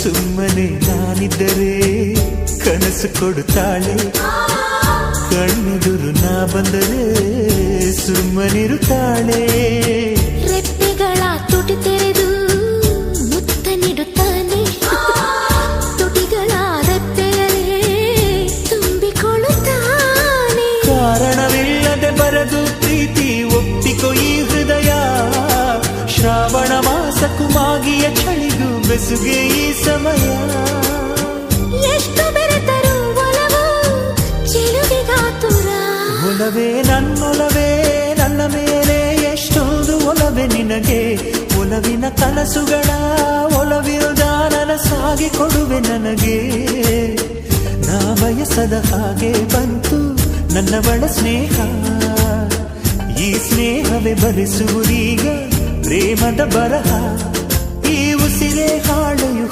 ಸುಮ್ಮನೆ ನಾನಿದ್ದರೆ ಕನಸು ಕೊಡುತ್ತಾಳೆ, ಕಣ್ಣೆದುರು ನಾ ಬಂದರೆ ಸುಮ್ಮನಿರುತ್ತಾಳೆ. ರೆಪ್ಪೆಗಳ ತುಟಿ ತೆರೆದು ಮುತ್ತ ನೀಡುತ್ತಾನೆ, ತುಟಿಗಳ ರೆಪ್ಪೆಯಲ್ಲೇ ತುಂಬಿಕೊಳ್ಳುತ್ತಾನೆ. ಕಾರಣವಿಲ್ಲದೆ ಬರದು ಪ್ರೀತಿ ಒಪ್ಪಿಕೊ ಈ ಹೃದಯ, ಶ್ರಾವಣ ಮಾಸಕ್ಕೂ ಮಾಗಿಯ ಚಳಿಗೂ ಬೆಸುಗೆ ಈ ಸಮಯ. ಎಷ್ಟು ಬೆರೆತರೂ ಒಲವು ಚೆಲುವಿಗಾತುರ, ಒಲವೇ ನನ್ನೊಲವೇ ನನ್ನ ಮೇಲೆ ಎಷ್ಟೊಂದು ಒಲವೇ ನಿನಗೆ. ಒಲವಿನ ಕನಸುಗಳ ಒಲವಿರುದ ನನಸಾಗಿ ಕೊಡುವೆ ನನಗೆ. ನಾ ಬಯಸದ ಹಾಗೆ ಬಂತು ನನ್ನವಳ ಸ್ನೇಹ, ಈ ಸ್ನೇಹವೇ ಭರಿಸುವುದೀಗ ಪ್ರೇಮದ ಬರಹ. ಈ ಉಸಿರೇ ಹಾಳೆಯು